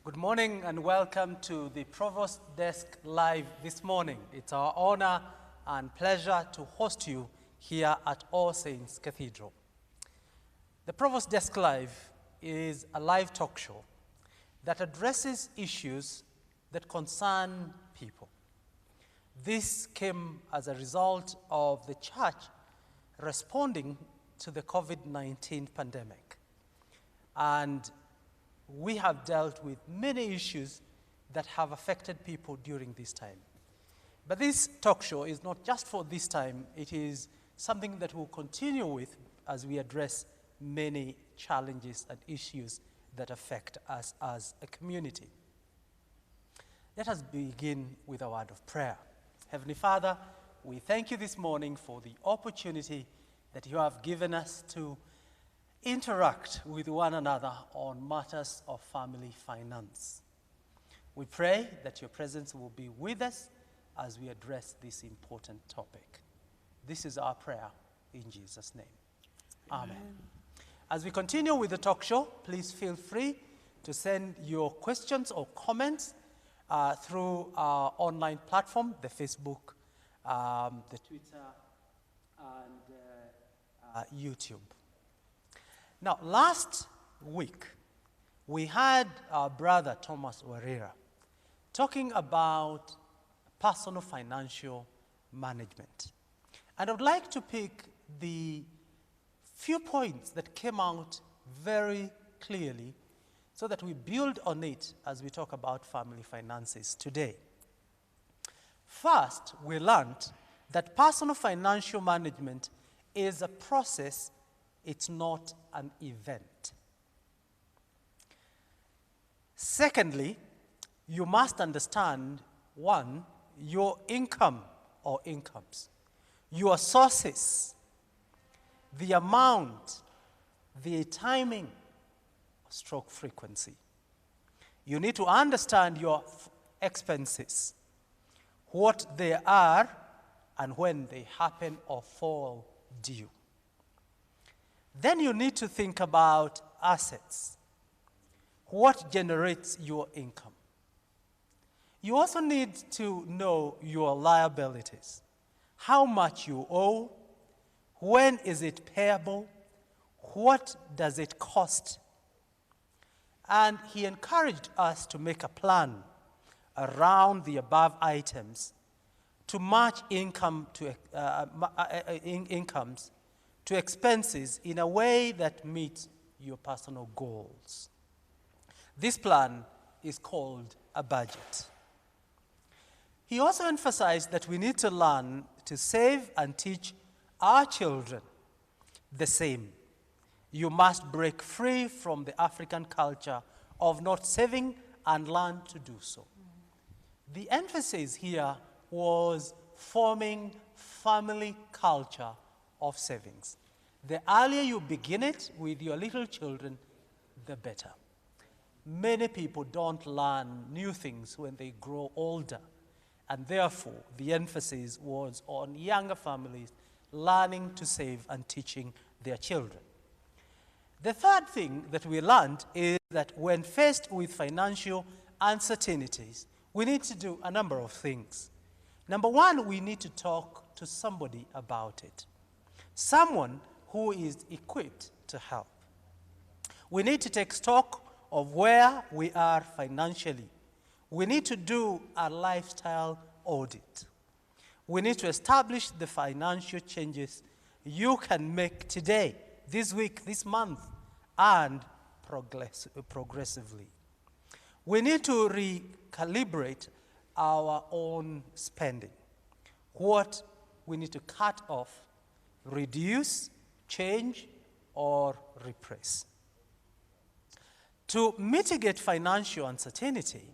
Good morning and welcome to the Provost Desk Live this morning. It's our honor and pleasure to host you here at All Saints Cathedral. The Provost Desk Live is a live talk show that addresses issues that concern people. This came as a result of the church responding to the COVID-19 pandemic. And we have dealt with many issues that have affected people during this time. But this talk show is not just for this time, it is something that we'll continue with as we address many challenges and issues that affect us as a community. Let us begin with a word of prayer. Heavenly Father, we thank you this morning for the opportunity that you have given us to interact with one another on matters of family finance. We pray that your presence will be with us as we address this important topic. This is our prayer in Jesus' name. Amen. As we continue with the talk show, please feel free to send your questions or comments through our online platform, the Facebook, the Twitter, and YouTube. Now, last week, we had our brother Thomas Warira talking about personal financial management. And I would like to pick the few points that came out very clearly so that we build on it as we talk about family finances today. First, we learned that personal financial management is a process. It's not an event. Secondly, you must understand, one, your income or incomes, your sources, the amount, the timing, stroke frequency. You need to understand your expenses, what they are, and when they happen or fall due. Then you need to think about assets. What generates your income? You also need to know your liabilities. How much you owe, when is it payable, what does it cost? And he encouraged us to make a plan around the above items to match incomes to expenses in a way that meets your personal goals. This plan is called a budget. He also emphasized that we need to learn to save and teach our children the same. You must break free from the African culture of not saving and learn to do so. The emphasis here was forming family culture of savings. The earlier you begin it with your little children, the better. Many people don't learn new things when they grow older, and therefore the emphasis was on younger families learning to save and teaching their children. The third thing that we learned is that when faced with financial uncertainties, we need to do a number of things. Number one, we need to talk to somebody about it. Someone who is equipped to help. We need to take stock of where we are financially. We need to do a lifestyle audit. We need to establish the financial changes you can make today, this week, this month, and progressively. We need to recalibrate our own spending. What we need to cut off, reduce, change, or repress. To mitigate financial uncertainty,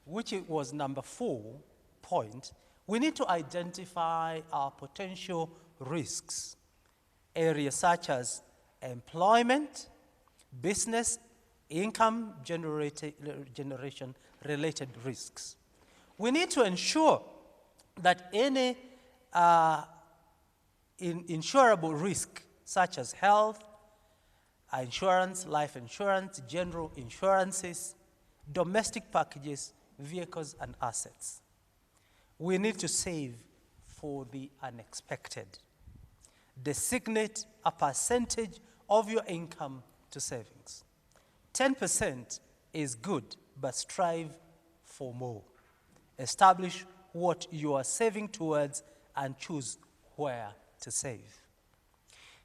which was number 4 point, we need to identify our potential risks, areas such as employment, business, income generation related risks. We need to ensure that any insurable risk such as health, insurance, life insurance, general insurances, domestic packages, vehicles, and assets. We need to save for the unexpected. Designate a percentage of your income to savings. 10% is good, but strive for more. Establish what you are saving towards and choose where to save.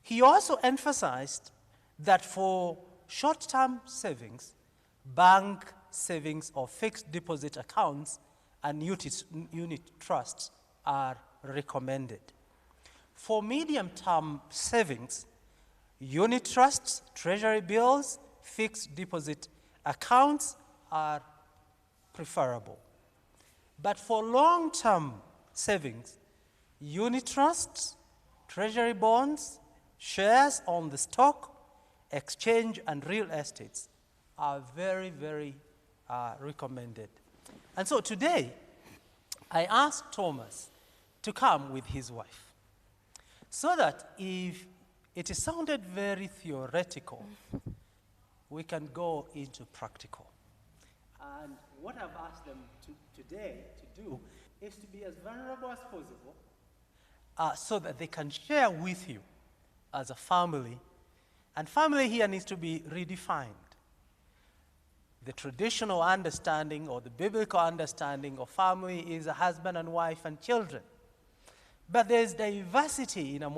He also emphasized that for short-term savings, bank savings or fixed deposit accounts and unit trusts are recommended. For medium-term savings, unit trusts, treasury bills, fixed deposit accounts are preferable. But for long-term savings, unit trusts, treasury bonds, shares on the stock, exchange, and real estates are very, very recommended. And so today, I asked Thomas to come with his wife, so that if it sounded very theoretical, we can go into practical. And what I've asked them today to do is to be as vulnerable as possible so that they can share with you as a family. And family here needs to be redefined. The traditional understanding or the biblical understanding of family is a husband and wife and children. But there's diversity in our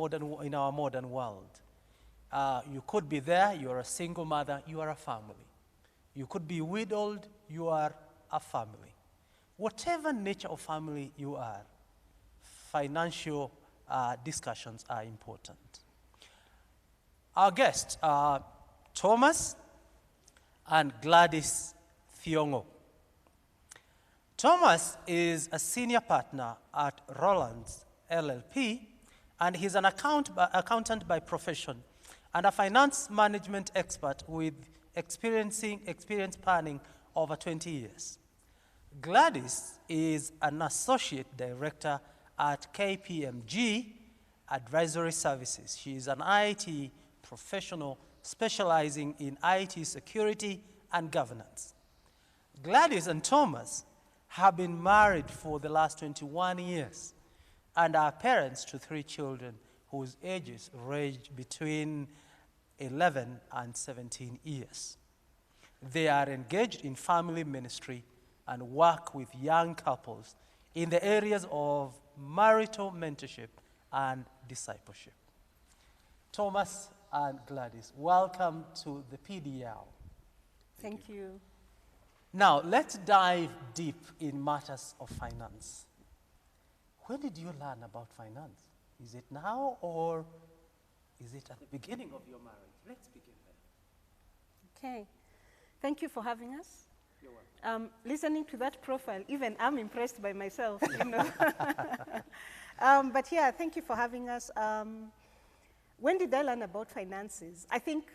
modern world. You could be there, you're a single mother, you are a family. You could be widowed, you are a family. Whatever nature of family you are, financial discussions are important. Our guests are Thomas and Gladys Thiongo. Thomas is a senior partner at Roland's LLP, and he's an accountant by profession and a finance management expert with experience spanning over 20 years. Gladys is an associate director at KPMG Advisory Services. She is an IT professional specializing in IT security and governance. Gladys and Thomas have been married for the last 21 years and are parents to 3 children whose ages range between 11 and 17 years. They are engaged in family ministry and work with young couples in the areas of marital mentorship and discipleship. Thomas and Gladys, welcome to the PDL. Thank you. Now, let's dive deep in matters of finance. When did you learn about finance? Is it now or is it at the beginning of your marriage? Let's begin there. Okay. Thank you for having us. You're welcome. Listening to that profile, even I'm impressed by myself, you know. But yeah, thank you for having us. When did I learn about finances? I think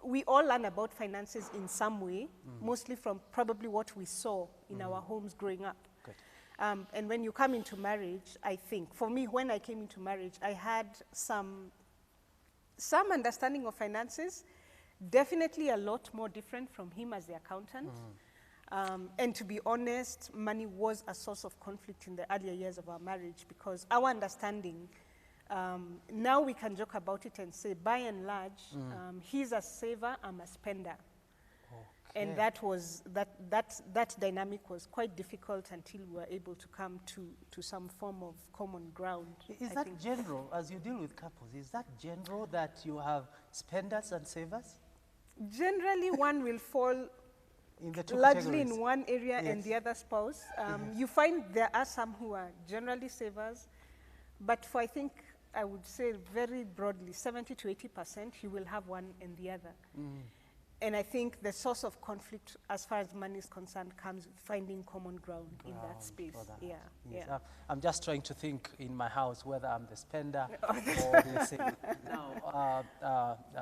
we all learn about finances in some way, mostly from probably what we saw in our homes growing up. Good. And when you come into marriage, I think, for me, when I came into marriage, I had some understanding of finances, definitely a lot more different from him as the accountant. And to be honest, money was a source of conflict in the earlier years of our marriage because our understanding, now we can joke about it and say, by and large, he's a saver, I'm a spender. Okay. And that dynamic was quite difficult until we were able to come to some form of common ground. Is that general, as you deal with couples, is that general that you have spenders and savers? Generally, one will fall in the two largely categories. in one area and the other spouse. You find there are some who are generally savers, but for I think I would say very broadly, 70 to 80%, you will have one and the other. And I think the source of conflict, as far as money is concerned, comes with finding common ground in that space. Yes. Yeah. I'm just trying to think in my house whether I'm the spender or the saver. Now,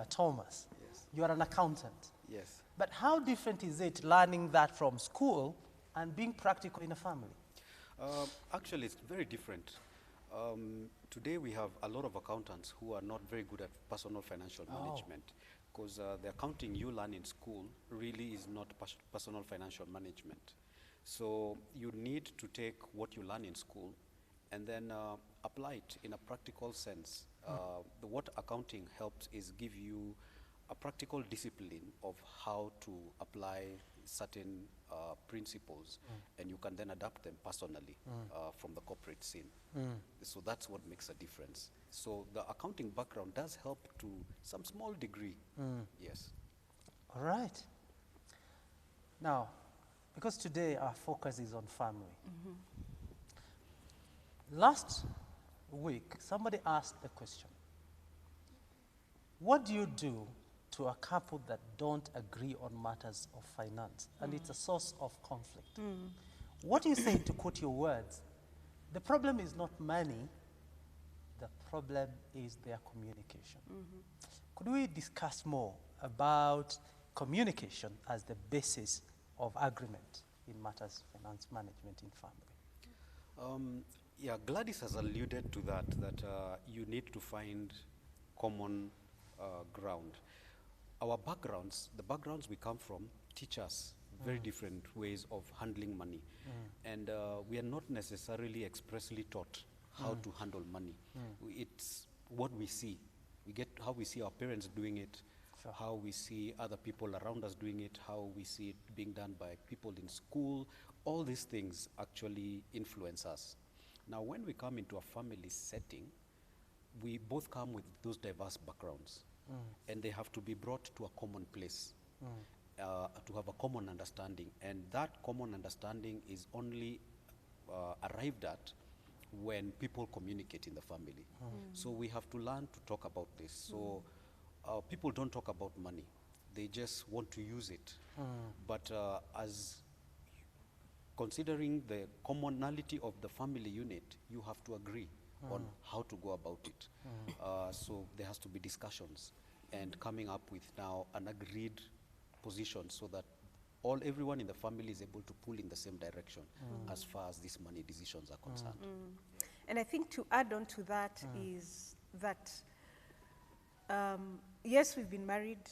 Thomas, Yes. you are an accountant. Yes. But how different is it learning that from school and being practical in a family? Actually, it's very different. Today we have a lot of accountants who are not very good at personal financial management because the accounting you learn in school really is not personal financial management. So you need to take what you learn in school and then apply it in a practical sense. What accounting helps is give you a practical discipline of how to apply certain principles, and you can then adapt them personally from the corporate scene. So that's what makes a difference. So the accounting background does help to some small degree. Yes. All right. Now, because today our focus is on family. Last week, somebody asked the question, what do you do to a couple that don't agree on matters of finance? And it's a source of conflict. What do you say to quote your words? The problem is not money, the problem is their communication. Could we discuss more about communication as the basis of agreement in matters of finance management in family? Yeah, Gladys has alluded to that you need to find common ground. Our backgrounds, the backgrounds we come from, teach us very different ways of handling money. And we are not necessarily expressly taught how to handle money. It's what we see. We get how we see our parents doing it, how we see other people around us doing it, how we see it being done by people in school. All these things actually influence us. Now, when we come into a family setting, we both come with those diverse backgrounds, and they have to be brought to a common place to have a common understanding. And that common understanding is only arrived at when people communicate in the family. So we have to learn to talk about this. So people don't talk about money. They just want to use it. But as considering the commonality of the family unit, you have to agree on how to go about it. So there has to be discussions and coming up with now an agreed position so that everyone in the family is able to pull in the same direction as far as these money decisions are concerned. And I think to add on to that is that, yes, we've been married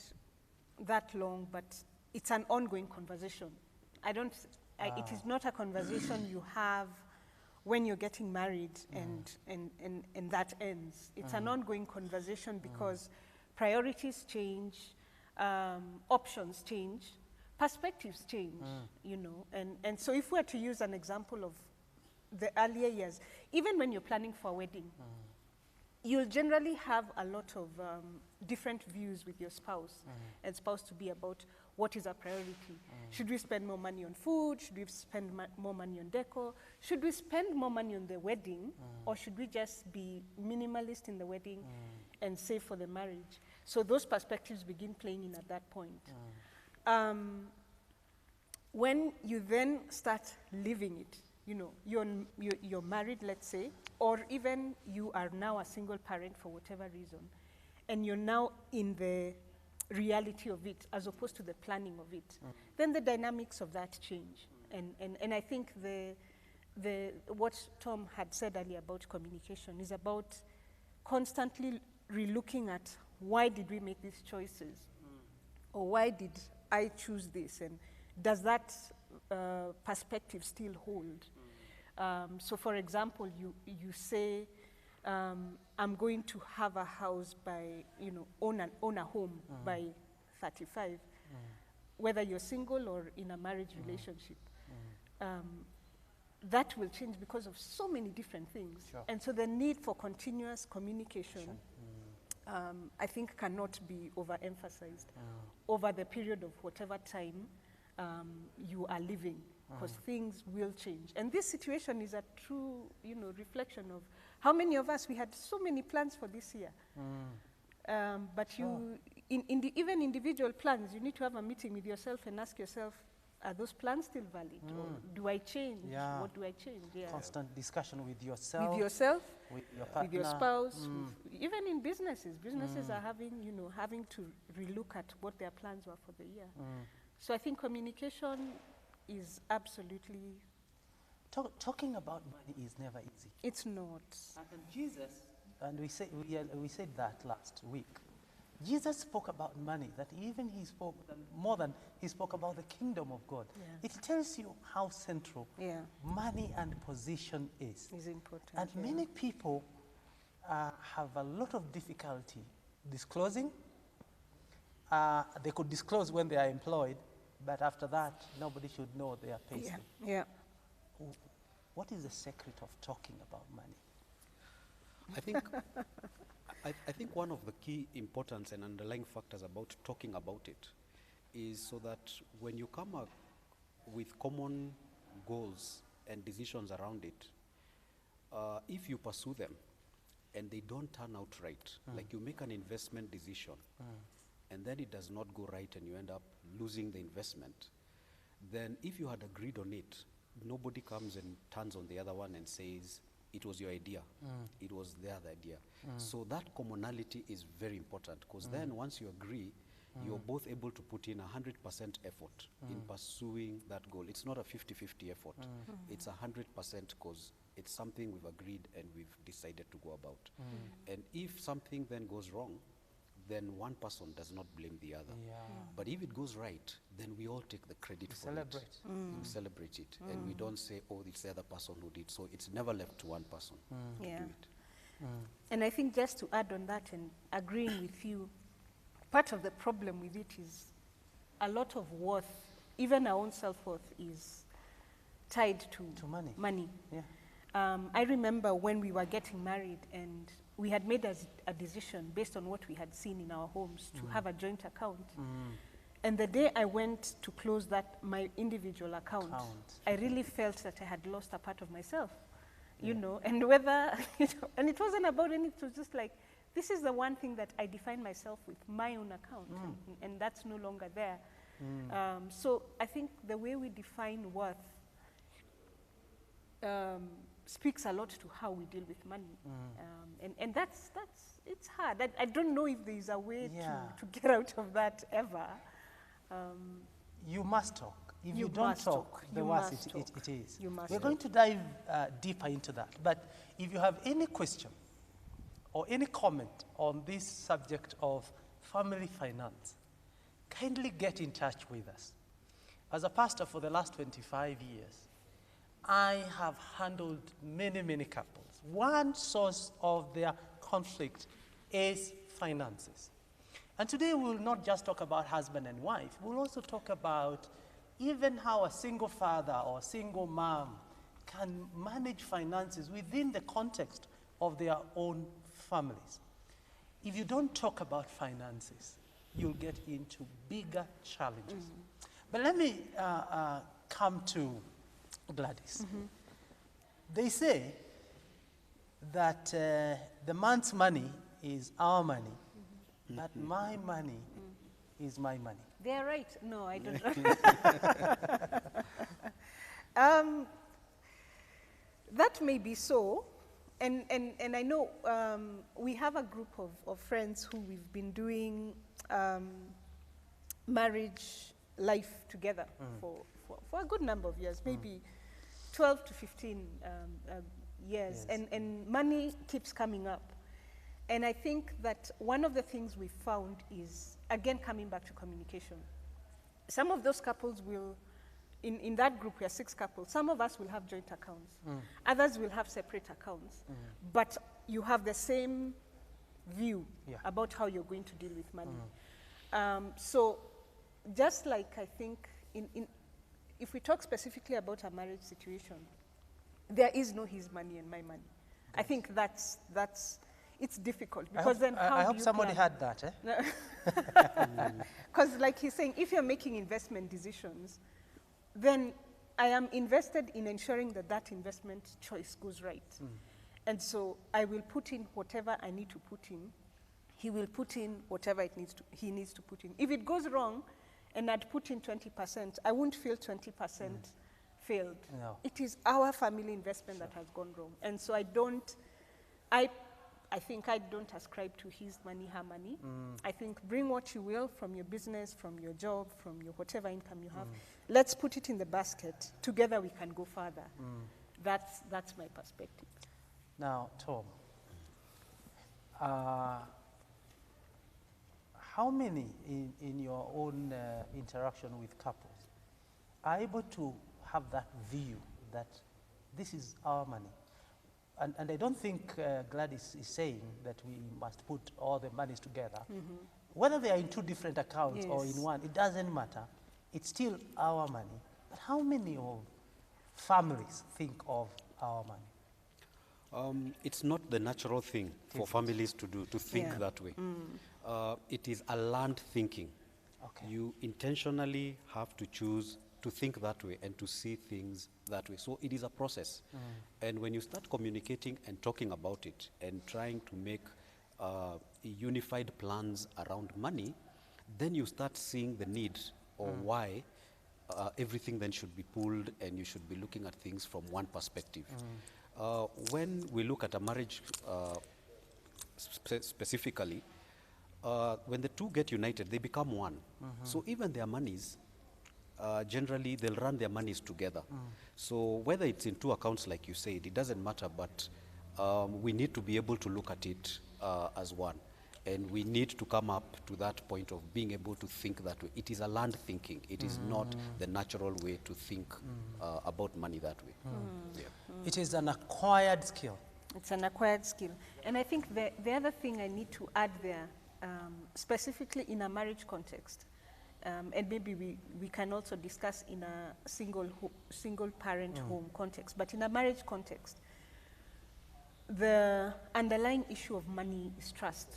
that long, but it's an ongoing conversation. It is not a conversation you have when you're getting married and that ends. It's an ongoing conversation because priorities change, options change, perspectives change, you know. And so if we were to use an example of the earlier years, even when you're planning for a wedding, you'll generally have a lot of different views with your spouse, and spouse to be about what is our priority. Should we spend more money on food? Should we spend more money on decor? Should we spend more money on the wedding? Or should we just be minimalist in the wedding and save for the marriage? So those perspectives begin playing in at that point. When you then start living it, you know, you're married, let's say, or even you are now a single parent for whatever reason, and you're now in the reality of it as opposed to the planning of it, then the dynamics of that change. And I think what Tom had said earlier about communication is about constantly relooking at why did we make these choices, or why did I choose this, and does that perspective still hold? So for example, you say, I'm going to have a house by, you know, own a home by 35, whether you're single or in a marriage relationship. That will change because of so many different things. Sure. And so the need for continuous communication, I think, cannot be overemphasized over the period of whatever time you are living, because things will change. And this situation is a true, you know, reflection of how many of us, we had so many plans for this year. But even individual plans, you need to have a meeting with yourself and ask yourself, are those plans still valid? Or do I change? Yeah. What do I change? Yeah. Constant discussion with yourself. With yourself, with your partner. with your spouse, even in businesses. Businesses are having to relook at what their plans were for the year. So I think communication is absolutely... Talking about money is never easy. It's not. And Jesus, and we said that last week, Jesus spoke about money, that even he spoke more than he spoke about the kingdom of God. Yeah. It tells you how central Yeah. money and position is. Is important. And yeah. many people have a lot of difficulty disclosing. They could disclose when they are employed, but after that, nobody should know their pay Yeah. slip. Yeah. What is the secret of talking about money? I think, I think one of the key importance and underlying factors about talking about it is so that when you come up with common goals and decisions around it, if you pursue them and they don't turn out right, like you make an investment decision and then it does not go right and you end up losing the investment, then if you had agreed on it, nobody comes and turns on the other one and says, it was your idea, it was their idea. So that commonality is very important, because then once you agree, you're both able to put in 100% effort in pursuing that goal. It's not a 50-50 effort. It's 100% because it's something we've agreed and we've decided to go about. And if something then goes wrong, then one person does not blame the other. Yeah. But if it goes right, then we all take the credit for Celebrate. it. We celebrate it. And we don't say, oh, it's the other person who did. So it's never left to one person to Yeah. do it. And I think just to add on that and agreeing with you, part of the problem with it is a lot of worth, even our own self-worth, is tied to money. money. Yeah. I remember when we were getting married and we had made a decision based on what we had seen in our homes to have a joint account. And the day I went to close my individual account, I really felt that I had lost a part of myself, you know, and whether, and it wasn't about anything, it was just like, this is the one thing that I define myself with, my own account, and that's no longer there. So I think the way we define worth speaks a lot to how we deal with money. And that's it's hard. I don't know if there is a way to get out of that ever. You must talk. If you You don't must talk, talk. the You worse must it talk. is. You must We're talk. going to dive deeper into that. But if you have any question or any comment on this subject of family finance, kindly get in touch with us. As a pastor for the last 25 years, I have handled many, many couples. One source of their conflict is finances. And today we will not just talk about husband and wife, we'll also talk about even how a single father or single mom can manage finances within the context of their own families. If you don't talk about finances, you'll get into bigger challenges. But let me come to Gladys. They say that the man's money is our money, but my money is my money. They're right. No, I don't. That may be so. And I know we have a group of friends who we've been doing marriage life together for a good number of years, maybe 12 to 15 years. Yes. And money keeps coming up. And I think that one of the things we found is, again, coming back to communication. Some of those couples will, in that group, we are 6 couples, some of us will have joint accounts. Others will have separate accounts. But you have the same view about how you're going to deal with money. So just like I think, if we talk specifically about a marriage situation, there is no his money and my money. I think that's it's difficult because then how I do hope you somebody plan? had that, eh? Because like he's saying, if you're making investment decisions, then I am invested in ensuring that that investment choice goes right. And so I will put in whatever I need to put in. He will put in whatever he needs to put in. If it goes wrong and I'd put in 20%, I won't feel 20% failed. No. It is our family investment that has gone wrong. And so I think I don't ascribe to his money, her money. I think bring what you will from your business, from your job, from your whatever income you have. Let's put it in the basket. Together we can go further. That's my perspective. Now, Tom, how many in your own interaction with couples are able to have that view that this is our money? And I don't think Gladys is saying that we must put all the monies together. Whether they are in two different accounts or in one, it doesn't matter. It's still our money. But how many of families think of our money? It's not the natural thing for families to do, to think that way. It is a learned thinking. Okay. You intentionally have to choose to think that way and to see things that way. So it is a process. And when you start communicating and talking about it and trying to make unified plans around money, then you start seeing the need or why everything then should be pulled and you should be looking at things from one perspective. When we look at a marriage specifically, when the two get united, they become one. So even their monies, generally they'll run their monies together. So whether it's in two accounts like you said, it doesn't matter, but we need to be able to look at it as one. And we need to come up to that point of being able to think that way. It is a learned thinking. It is not the natural way to think about money that way. It is an acquired skill. It's an acquired skill. And I think the other thing I need to add there, specifically in a marriage context, and maybe we can also discuss in a single parent home context, but in a marriage context, the underlying issue of money is trust.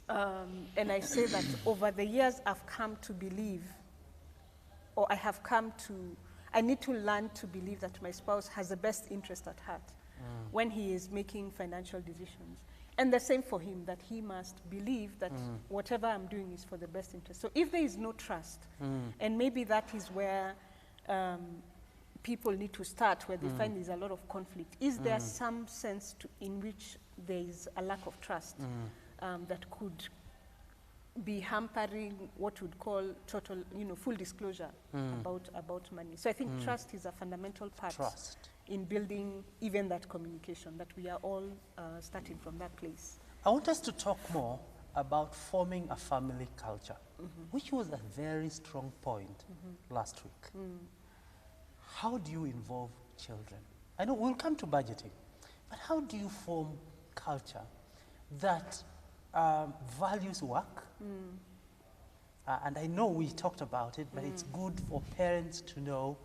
And I say that over the years I've come to believe, or I need to learn to believe that my spouse has the best interest at heart when he is making financial decisions. And the same for him, that he must believe that whatever I'm doing is for the best interest. So if there is no trust, and maybe that is where people need to start, where they find there's a lot of conflict, is there some sense in which there is a lack of trust that could be hampering what we'd call total, full disclosure about money. So I think trust is a fundamental part in building even that communication, that we are all starting from that place. I want us to talk more about forming a family culture, which was a very strong point last week. How do you involve children? I know we'll come to budgeting, but how do you form culture that values work? And I know we talked about it, but it's good for parents to know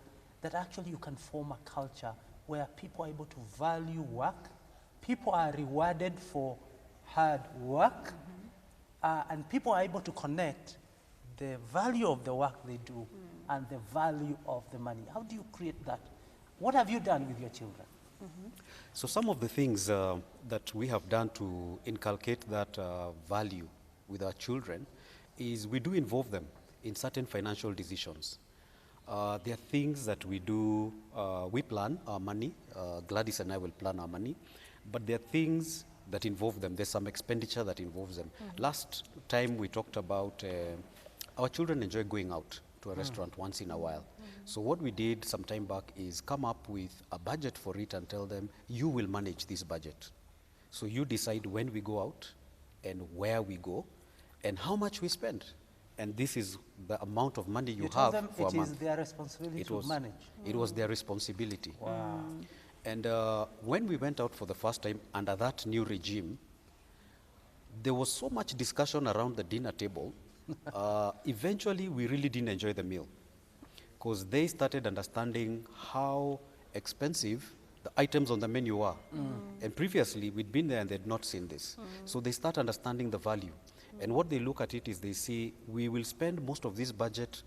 that actually you can form a culture where people are able to value work, people are rewarded for hard work, and people are able to connect the value of the work they do and the value of the money. How do you create that? What have you done with your children? So some of the things that we have done to inculcate that value with our children is we do involve them in certain financial decisions. There are things that we do, we plan our money, Gladys and I will plan our money, but there are things that involve them. There's some expenditure that involves them. Last time we talked about our children enjoy going out to a restaurant once in a while. So what we did some time back is come up with a budget for it and tell them, you will manage this budget. So you decide when we go out and where we go and how much we spend. And this is the amount of money you have them for a month. It is their responsibility to manage. It was their responsibility. Wow. And when we went out for the first time under that new regime, there was so much discussion around the dinner table. Eventually, we really didn't enjoy the meal because they started understanding how expensive the items on the menu are. And previously, we'd been there and they'd not seen this. So they start understanding the value. And what they look at it is they see, we will spend most of this budget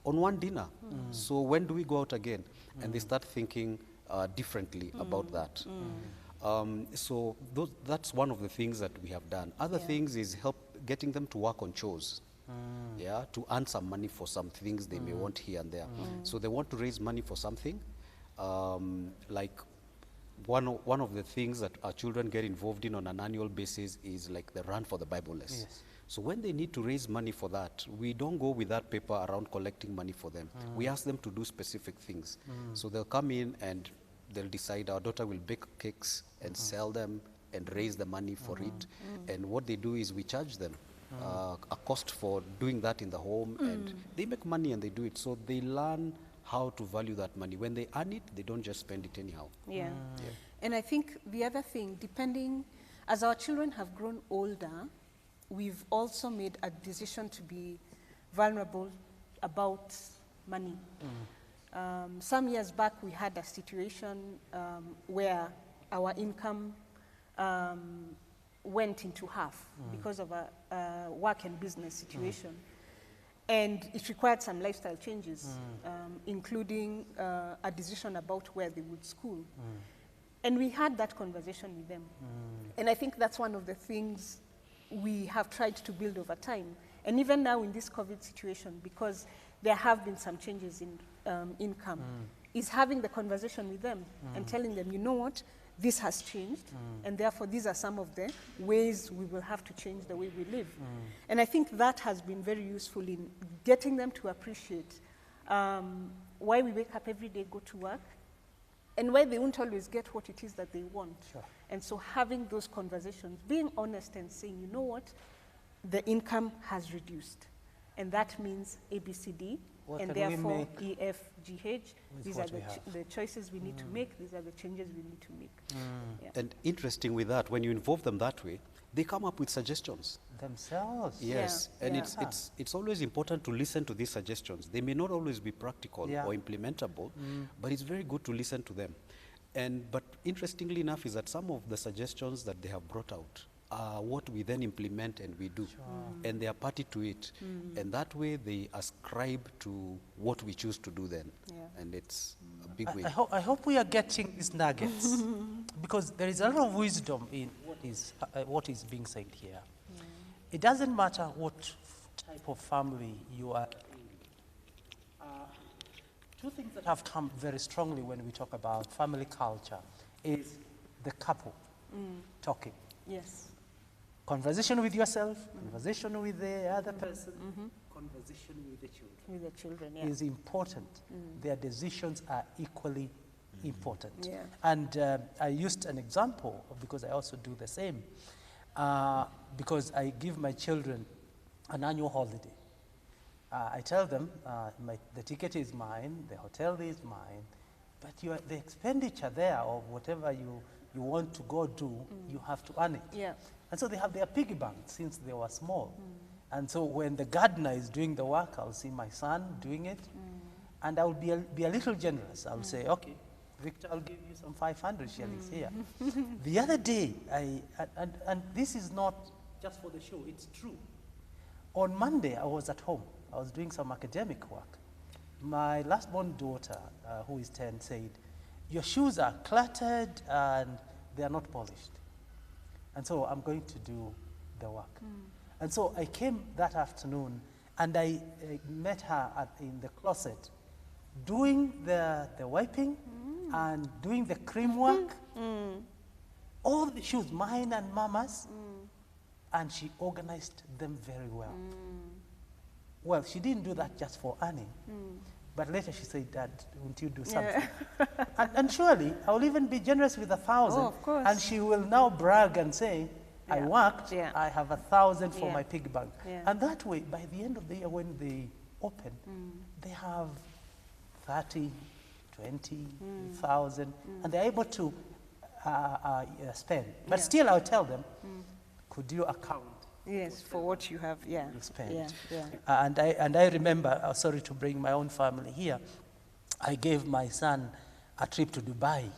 on one dinner. So when do we go out again? And they start thinking differently about that. So that's one of the things that we have done. Other things is help getting them to work on chores. To earn some money for some things they may want here and there. So they want to raise money for something. Like one of the things that our children get involved in on an annual basis is like the run for the Bible list. Yes. So when they need to raise money for that, we don't go with that paper around collecting money for them. We ask them to do specific things. So they'll come in and they'll decide our daughter will bake cakes and sell them and raise the money for it. And what they do is we charge them a cost for doing that in the home, and they make money and they do it. So they learn how to value that money. When they earn it, they don't just spend it anyhow. Yeah. And I think the other thing, depending, as our children have grown older, we've also made a decision to be vulnerable about money. Some years back, we had a situation where our income went into half because of a work and business situation. And it required some lifestyle changes, including a decision about where they would school. And we had that conversation with them. And I think that's one of the things we have tried to build over time. And even now in this COVID situation, because there have been some changes in income, is having the conversation with them and telling them, you know what, this has changed, and therefore these are some of the ways we will have to change the way we live. And I think that has been very useful in getting them to appreciate why we wake up every day, go to work, and why they won't always get what it is that they want. Sure. And so having those conversations, being honest and saying, you know what, the income has reduced. And that means A, B, C, D, What and can we therefore make E, F, G, H. These are what we have? the choices we need to make. These are the changes we need to make. Yeah. And interesting with that, when you involve them that way, they come up with suggestions. Themselves. Yes, Yeah, and yeah. it's always important to listen to these suggestions. They may not always be practical Yeah. or implementable, but it's very good to listen to them. But interestingly enough is that some of the suggestions that they have brought out are what we then implement and we do. And they are party to it. And that way they ascribe to what we choose to do then. Yeah. And it's a big way. I hope we are getting these nuggets because there is a lot of wisdom in what is being said here. It doesn't matter what type of family you are in. Two things that have come very strongly when we talk about family culture is the couple talking. Yes. Conversation with yourself, conversation with the other person, conversation with the children. With the children, yeah. Is important. Their decisions are equally important. Yeah. And I used an example because I also do the same. Because I give my children an annual holiday. I tell them the ticket is mine, the hotel is mine, but the expenditure there or whatever you want to go do, you have to earn it. Yeah. And so they have their piggy bank since they were small. And so when the gardener is doing the work, I'll see my son doing it, and I'll be a little generous. I'll say, okay, Victor, I'll give you some 500 shillings here. The other day, and this is not just for the show, it's true. On Monday, I was at home. I was doing some academic work. My last-born daughter, who is 10, said, your shoes are cluttered and they are not polished. And so I'm going to do the work. And so I came that afternoon and I met her in the closet doing the wiping and doing the cream work. All the shoes, mine and Mama's, and she organized them very well. Well, she didn't do that just for earning. But later she said, Dad, won't you do something? And surely, I will even be generous with 1,000. Oh, of course. And she will now brag and say, I worked, I have 1,000 for my piggy bank. Yeah. And that way, by the end of the year when they open, they have 30, 20,000, and they're able to spend. But still, I'll tell them, could you account? Yes, for what you have, yeah. Spend. Yeah, yeah. And I remember, sorry to bring my own family here, I gave my son a trip to Dubai,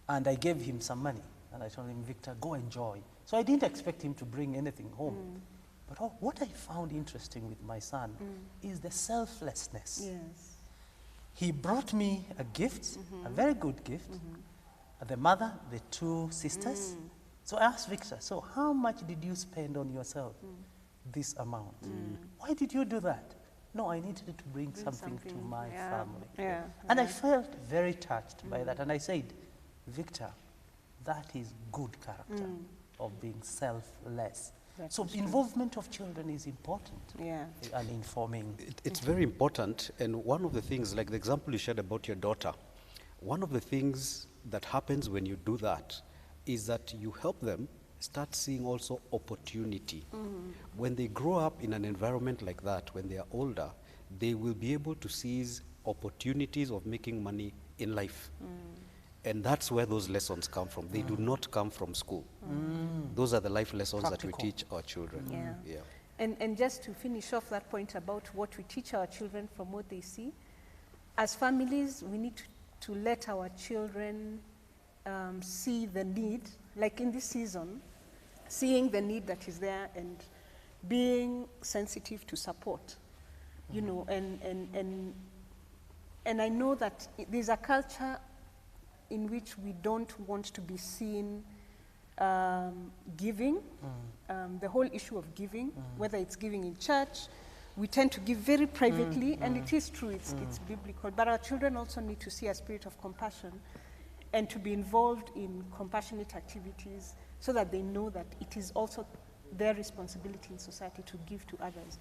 and I gave him some money, and I told him, Victor, go enjoy. So I didn't expect him to bring anything home. But what I found interesting with my son is the selflessness. Yes. He brought me a gift, a very good gift, the mother, the two sisters. So I asked Victor, so how much did you spend on yourself? This amount. Why did you do that? No, I needed to bring something to my family. Yeah. And I felt very touched by that. And I said, Victor, that is good character of being selfless. That So involvement of children is important. Yeah. And informing. It's very important, and one of the things, like the example you shared about your daughter, one of the things that happens when you do that is that you help them start seeing also opportunity. When they grow up in an environment like that, when they are older, they will be able to seize opportunities of making money in life. And that's where those lessons come from. They do not come from school. Those are the life lessons that we teach our children. Yeah. And just to finish off that point about what we teach our children from what they see, as families, we need to let our children see the need, like in this season, seeing the need that is there and being sensitive to support, you know, and I know that there's a culture in which we don't want to be seen giving, the whole issue of giving, whether it's giving in church, we tend to give very privately, and it is true, it's biblical, but our children also need to see a spirit of compassion and to be involved in compassionate activities so that they know that it is also their responsibility in society to give to others.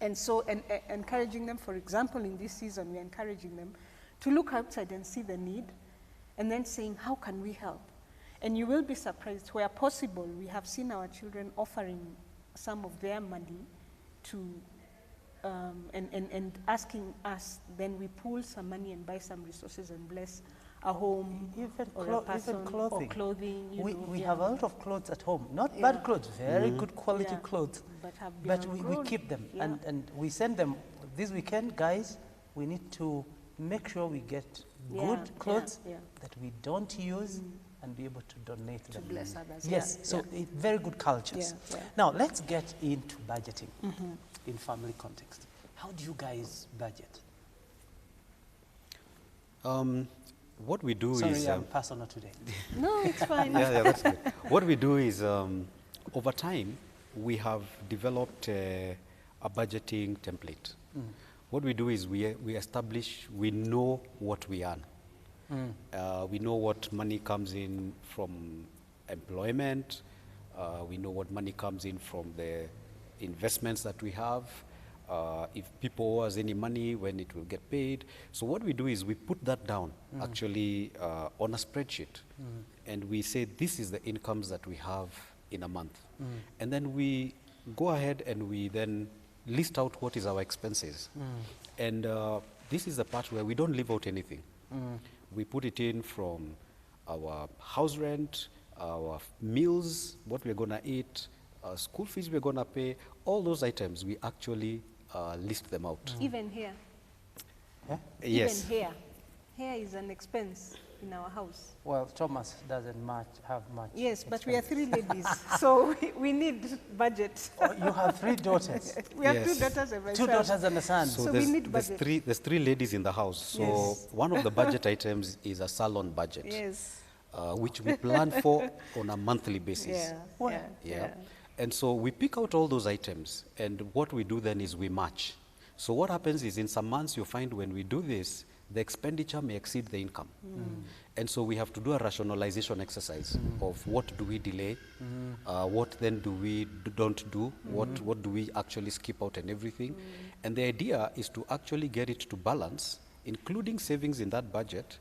And so, encouraging them, for example, in this season, we're encouraging them to look outside and see the need, and then saying, how can we help? And you will be surprised, where possible, we have seen our children offering some of their money to, and asking us, then we pool some money and buy some resources and bless a home, or a person, clothing. or clothing. We have a lot of clothes at home, not bad clothes, very good quality clothes, but we keep them, and we send them this weekend, guys, we need to make sure we get good clothes that we don't use and be able to donate them. To bless others. Yes, so very good cultures. Now, let's get into budgeting in family context. How do you guys budget? What we do Sorry, is... I'm personal today. No, it's fine. yeah, that's good. What we do is, over time, we have developed a budgeting template. What we do is we establish, we know what we earn. We know what money comes in from employment. We know what money comes in from the investments that we have. If people owe us any money, when it will get paid. So what we do is we put that down, actually, on a spreadsheet. And we say, this is the incomes that we have in a month. And then we go ahead and we then list out what is our expenses. And this is the part where we don't leave out anything. We put it in from our house rent, our meals, what we're going to eat, school fees we're going to pay, all those items, we actually list them out. Even here. Yeah? Yes. Even here. Here is an expense in our house. Well, Thomas doesn't have much. Yes, but we are 3 ladies, so we need budget. Oh, you have 3 daughters. We have 2 daughters and myself. 2 daughters and a son. So we need budget. There's 3 ladies in the house. So Yes. one of the budget items is a salon budget, Yes. which we plan for on a monthly basis. Yeah. And so we pick out all those items, and what we do then is we match. So what happens is, in some months you find when we do this, the expenditure may exceed the income. And so we have to do a rationalization exercise of what do we delay, what then do we don't do, what do we actually skip out and everything. And the idea is to actually get it to balance, including savings in that budget,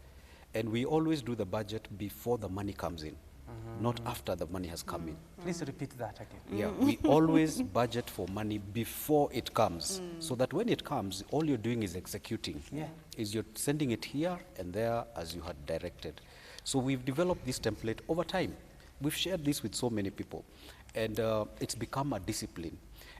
and we always do the budget before the money comes in, not after the money has come in. Please repeat that again. Yeah, we always budget for money before it comes, so that when it comes, all you're doing is executing. Is you're sending it here and there as you had directed. So we've developed this template over time. We've shared this with so many people, and it's become a discipline.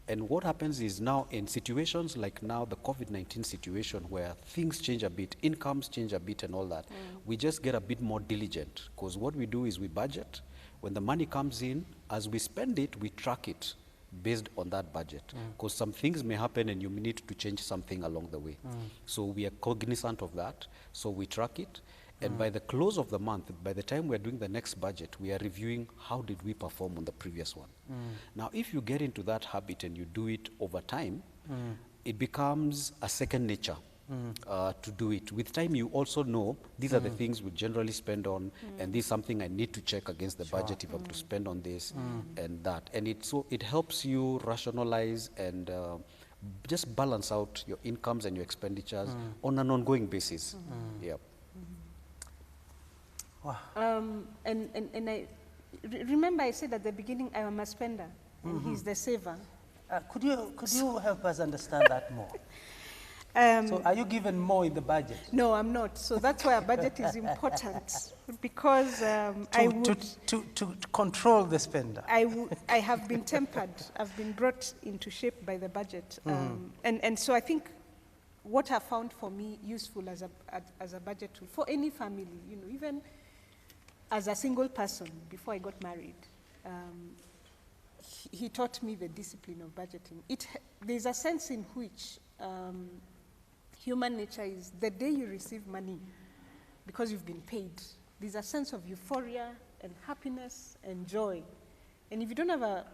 And what happens is now, in situations like now, the COVID-19 situation, where things change a bit, incomes change a bit and all that, we just get a bit more diligent, because what we do is we budget. When the money comes in, as we spend it, we track it based on that budget, because some things may happen and you may need to change something along the way. So we are cognizant of that, so we track it. And by the close of the month, by the time we're doing the next budget, we are reviewing how did we perform on the previous one. Now, if you get into that habit and you do it over time, it becomes a second nature to do it. With time, you also know these are the things we generally spend on, and this is something I need to check against the budget if I'm to spend on this and that. And it helps you rationalize and just balance out your incomes and your expenditures on an ongoing basis. Yep. Wow. And Remember I said at the beginning I am a spender, and he's the saver. Could you help us understand that more? So are you given more in the budget? No, I'm not. So that's why a budget is important, because I would... To control the spender. I have been tempered. I've been brought into shape by the budget. And so I think what I found for me useful as a budget tool, for any family, you know, even as a single person before I got married, he taught me the discipline of budgeting. There's a sense in which human nature is the day you receive money because you've been paid, there's a sense of euphoria and happiness and joy. And if you don't have a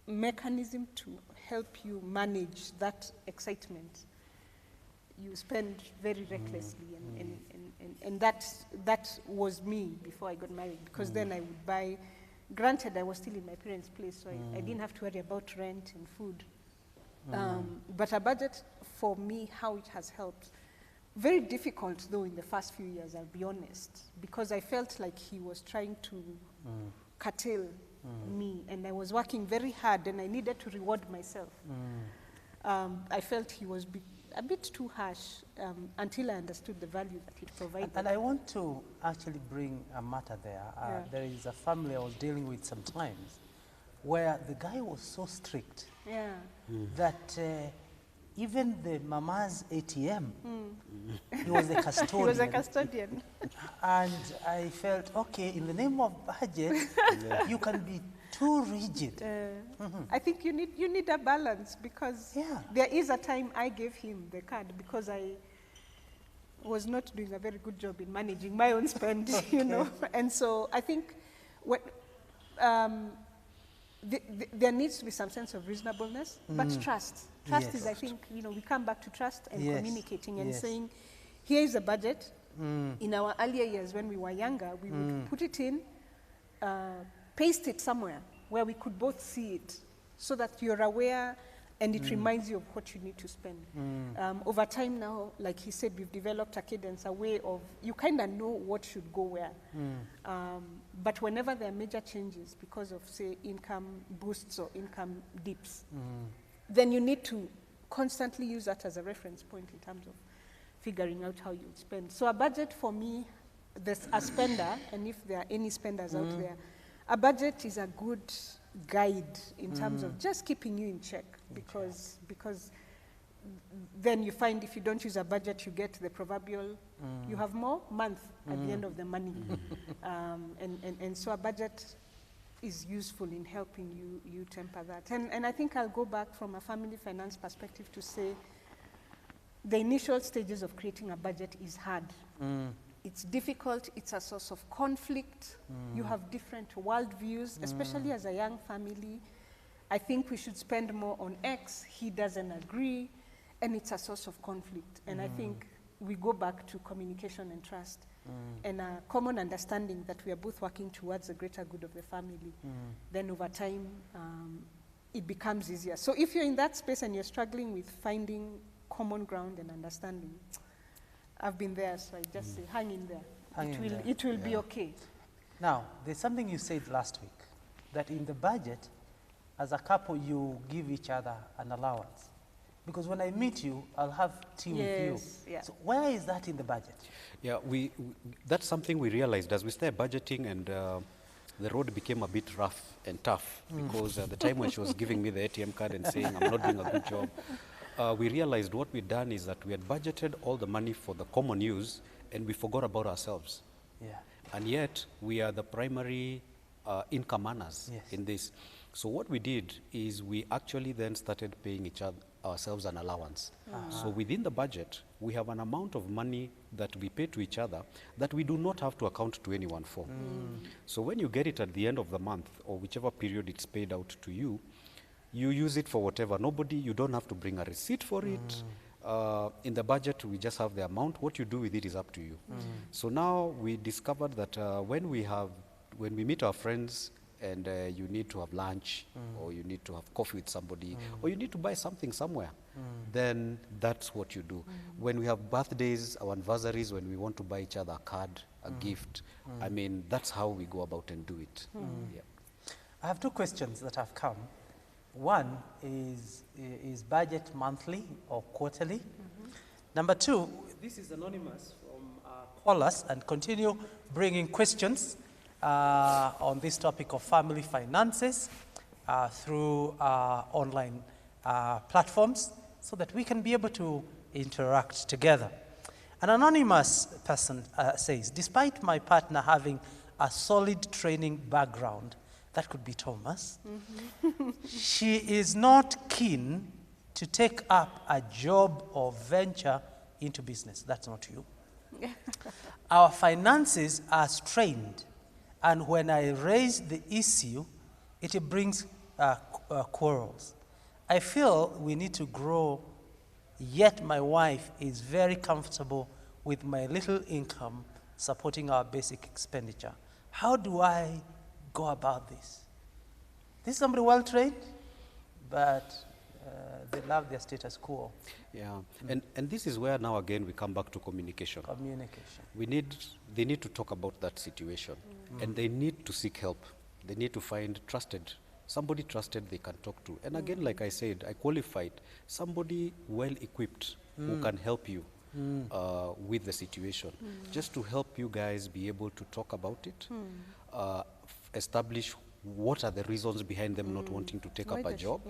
mechanism to help you manage that excitement, you spend very recklessly. And that was me before I got married, because then I would buy, granted I was still in my parents' place, so I didn't have to worry about rent and food. But a budget, for me, how it has helped, very difficult though in the first few years, I'll be honest, because I felt like he was trying to curtail me, and I was working very hard and I needed to reward myself. I felt he was a bit too harsh until I understood the value that it provided. And I want to actually bring a matter there. There is a family I was dealing with sometimes where the guy was so strict that even the mama's ATM, he was the custodian. He was a custodian. And I felt, okay, in the name of budget, you can be too rigid. I think you need a balance, because there is a time I gave him the card because I was not doing a very good job in managing my own spend, you know. And so I think what there needs to be some sense of reasonableness, but trust. Trust is, I think, you know, we come back to trust and communicating and saying, here is a budget. In our earlier years when we were younger, we would put it in, paste it somewhere where we could both see it, so that you're aware and it reminds you of what you need to spend. Over time now, like he said, we've developed a cadence, a way of, you kind of know what should go where. But whenever there are major changes because of, say, income boosts or income dips, then you need to constantly use that as a reference point in terms of figuring out how you would spend. So a budget for me, there's a spender, and if there are any spenders out there, a budget is a good guide in terms of just keeping you in check, because then you find if you don't use a budget, you get the proverbial, you have more month at the end of the money. And so a budget is useful in helping you temper that. And I think I'll go back from a family finance perspective to say the initial stages of creating a budget is hard. It's difficult, it's a source of conflict. You have different worldviews, especially as a young family. I think we should spend more on X, he doesn't agree, and it's a source of conflict. And I think we go back to communication and trust, and a common understanding that we are both working towards the greater good of the family. Then over time, it becomes easier. So if you're in that space and you're struggling with finding common ground and understanding, I've been there, so I just say, hang in there. It will be okay. Now, there's something you said last week, that in the budget, as a couple, you give each other an allowance. Because when I meet you, I'll have tea with you. So where is that in the budget? Yeah, that's something we realized as we started budgeting, and the road became a bit rough and tough, because the time when she was giving me the ATM card and saying I'm not doing a good job, we realized what we'd done is that we had budgeted all the money for the common use, and we forgot about ourselves. And yet, we are the primary income earners in this. So what we did is we actually then started paying ourselves an allowance. So within the budget, we have an amount of money that we pay to each other that we do not have to account to anyone for. So when you get it at the end of the month, or whichever period it's paid out to you, you use it for whatever. You don't have to bring a receipt for it. In the budget, we just have the amount. What you do with it is up to you. So now we discovered that when we meet our friends and you need to have lunch, or you need to have coffee with somebody, or you need to buy something somewhere, then that's what you do. When we have birthdays, our anniversaries, when we want to buy each other a card, a gift, I mean, that's how we go about and do it. Yeah. I have two questions that have come. One is budget monthly or quarterly? Number two, this is anonymous from callers, and continue bringing questions on this topic of family finances through online platforms so that we can be able to interact together. An anonymous person says, despite my partner having a solid training background, that could be Thomas, she is not keen to take up a job or venture into business. That's not you. Our finances are strained, and when I raise the issue, it brings quarrels. I feel we need to grow, yet my wife is very comfortable with my little income supporting our basic expenditure. How do I go about this? This is somebody well trained, but they love their status quo. Yeah, and this is where now again we come back to communication. Communication. They need to talk about that situation, and they need to seek help. They need to find somebody trusted they can talk to. And again, like I said, I qualified somebody well equipped who can help you with the situation, just to help you guys be able to talk about it, establish what are the reasons behind them not wanting to take up a job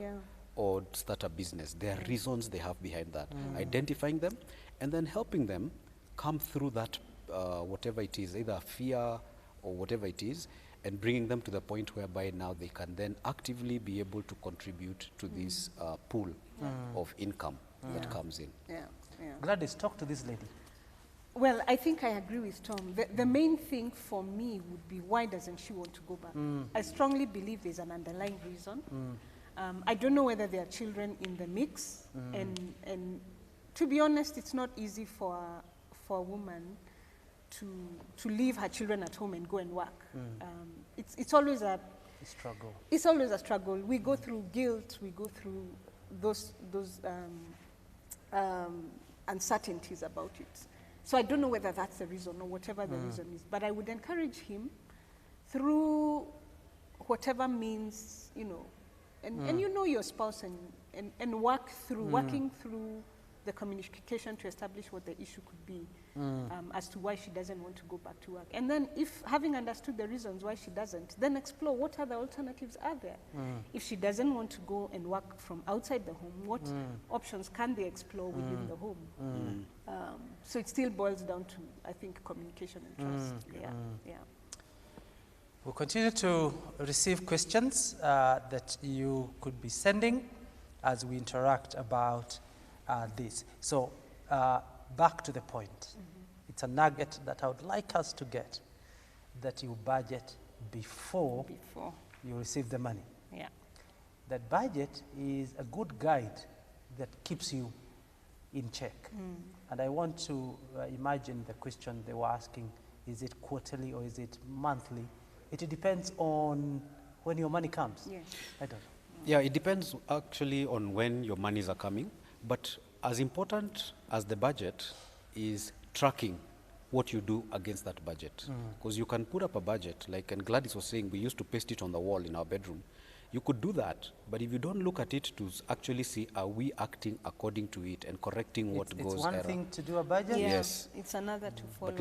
or start a business. There are reasons they have behind that. Identifying them and then helping them come through that, whatever it is, either fear or whatever it is, and bringing them to the point whereby now they can then actively be able to contribute to this pool of income that comes in. Gladys, talk to this lady. Well, I think I agree with Tom. The main thing for me would be, why doesn't she want to go back? I strongly believe there's an underlying reason. I don't know whether there are children in the mix, and to be honest, it's not easy for a woman to leave her children at home and go and work. It's always a struggle. It's always a struggle. We go through guilt. We go through those uncertainties about it. So I don't know whether that's the reason or whatever the reason is, but I would encourage him through whatever means, and you know your spouse and working through the communication to establish what the issue could be as to why she doesn't want to go back to work. And then if, having understood the reasons why she doesn't, then explore what other alternatives are there. If she doesn't want to go and work from outside the home, what options can they explore within the home? So it still boils down to, I think, communication and trust. We'll continue to receive questions that you could be sending as we interact about this. So back to the point. It's a nugget that I would like us to get, that you budget before you receive the money. That budget is a good guide that keeps you in check. And I want to imagine the question they were asking, is it quarterly or is it monthly? It depends on when your money comes. I don't know. Yeah, it depends actually on when your monies are coming. But as important as the budget is tracking what you do against that budget. Because you can put up a budget, like, and Gladys was saying, we used to paste it on the wall in our bedroom. You could do that, but if you don't look at it to actually see, are we acting according to it and correcting what goes It's one error? thing to do a budget. Yes. It's another to follow. But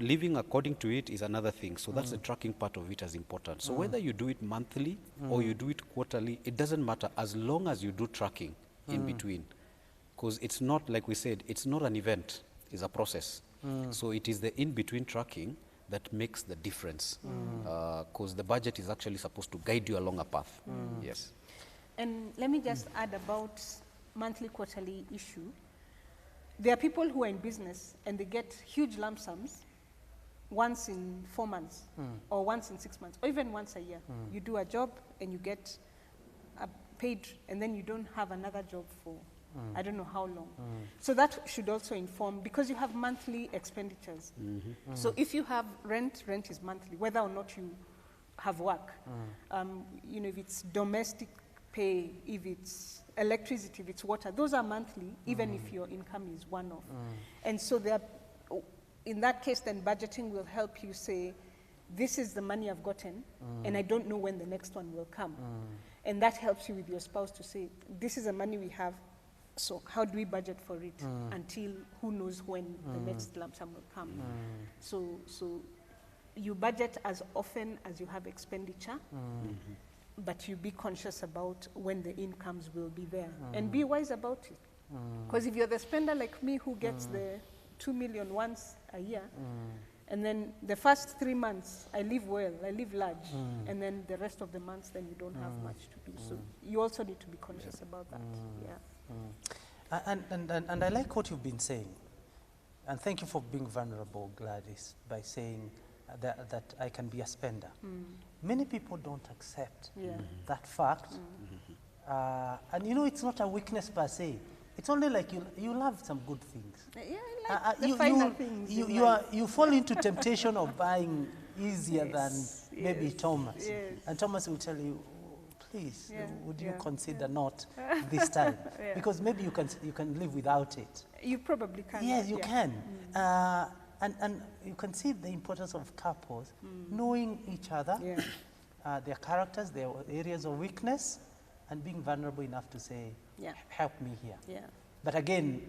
living according to it is another thing. So that's the tracking part of it as important. So whether you do it monthly or you do it quarterly, it doesn't matter as long as you do tracking in between. Because it's not, like we said, it's not an event, it's a process. So it is the in-between tracking that makes the difference. Because the budget is actually supposed to guide you along a path. Yes. And let me just add about monthly, quarterly issue. There are people who are in business and they get huge lump sums once in 4 months or once in 6 months or even once a year. You do a job and you get paid, and then you don't have another job for I don't know how long. So that should also inform, because you have monthly expenditures. So if you have rent is monthly, whether or not you have work. You know, if it's domestic pay, if it's electricity, if it's water, those are monthly, even if your income is one-off. And so in that case, then budgeting will help you say, this is the money I've gotten, and I don't know when the next one will come. And that helps you with your spouse to say, this is the money we have, so how do we budget for it until who knows when the next lump sum will come. So you budget as often as you have expenditure, but you be conscious about when the incomes will be there, and be wise about it. Because if you're the spender like me who gets the 2 million once a year, and then the first 3 months I live well, I live large, and then the rest of the months then you don't have much to do. So you also need to be conscious about that. And I like what you've been saying, and thank you for being vulnerable, Gladys, by saying that I can be a spender. Many people don't accept that fact, and you know, it's not a weakness per se. It's only like you love some good things. Yeah, I like the finer things. You fall into temptation of buying easier than maybe Thomas. And Thomas will tell you, please, would you consider not this time? Because maybe you can live without it. You probably can. Yes, you can. And you can see the importance of couples knowing each other, their characters, their areas of weakness, and being vulnerable enough to say, help me here. But again,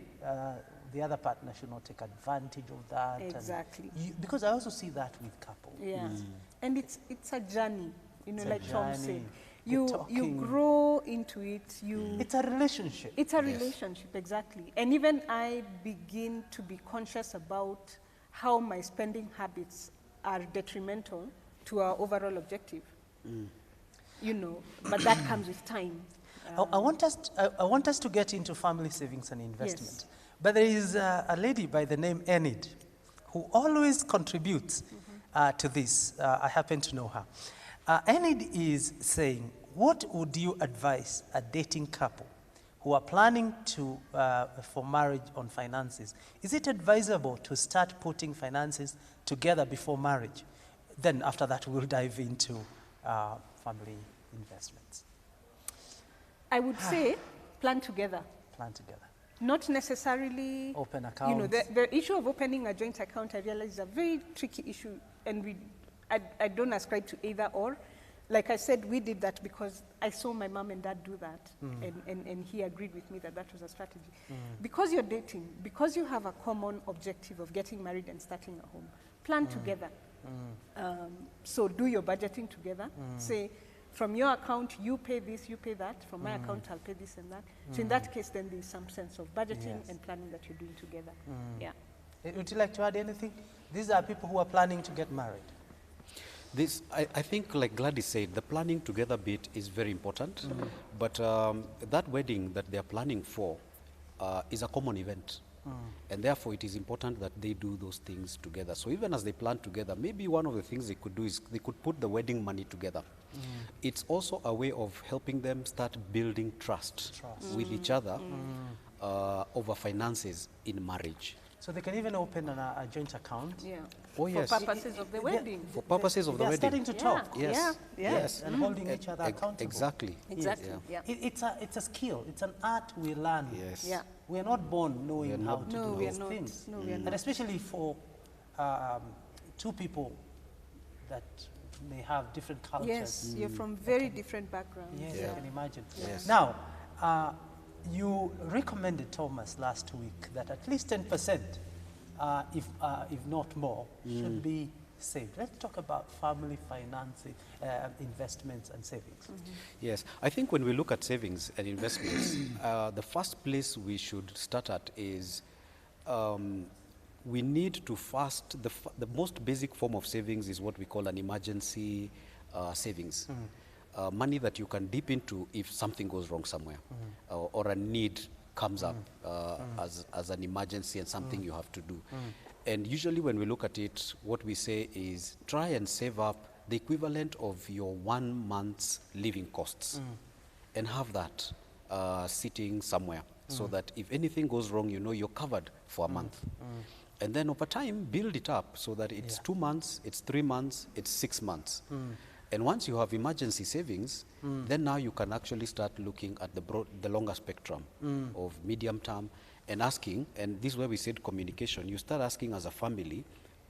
the other partner should not take advantage of that. Exactly. Because I also see that with couples. And it's a journey, you know, It's like a Tom journey. said. You grow into it. It's a relationship. It's a relationship, exactly. And even I begin to be conscious about how my spending habits are detrimental to our overall objective. You know, but that comes with time. I want us to get into family savings and investment. But there is a lady by the name Enid who always contributes to this. I happen to know her. Enid is saying, what would you advise a dating couple who are planning for marriage on finances? Is it advisable to start putting finances together before marriage? Then after that, we'll dive into family investments. I would say plan together. Plan together. Not necessarily open accounts. You know, the issue of opening a joint account, I realize, is a very tricky issue, and I don't ascribe to either or. Like I said, we did that because I saw my mom and dad do that, and he agreed with me that that was a strategy. Because you're dating, because you have a common objective of getting married and starting a home, plan together. So do your budgeting together. Say, from your account, you pay this, you pay that. From my account, I'll pay this and that. So in that case, then there's some sense of budgeting and planning that you're doing together. Would you like to add anything? These are people who are planning to get married. This, I think, like Gladys said, the planning together bit is very important. But that wedding that they're planning for is a common event. And therefore, it is important that they do those things together. So even as they plan together, maybe one of the things they could do is they could put the wedding money together. It's also a way of helping them start building trust. With each other over finances in marriage. So they can even open a joint account. Oh, yes. For purposes of the wedding. For purposes of the wedding. They're starting to talk. Yes. And holding each other accountable. Exactly. It's a skill. It's an art we learn. We are not born knowing how to do these things. No, we are not. And especially for two people that may have different cultures. Yes, you're from very different backgrounds. Yes, I can imagine. Now, you recommended, Thomas, last week that at least 10%, if not more, should be saved. Let's talk about family financing, investments and savings. Yes, I think when we look at savings and investments, the first place we should start at is we need to first, the most basic form of savings is what we call an emergency savings. Money that you can dip into if something goes wrong somewhere or a need comes up as an emergency and something you have to do. And usually when we look at it, what we say is try and save up the equivalent of your 1 month's living costs and have that sitting somewhere so that if anything goes wrong, you know you're covered for a month. And then over time, build it up so that it's 2 months, it's 3 months, it's 6 months. And once you have emergency savings, then now you can actually start looking at the longer spectrum of medium term and asking, and this is where we said communication, you start asking as a family,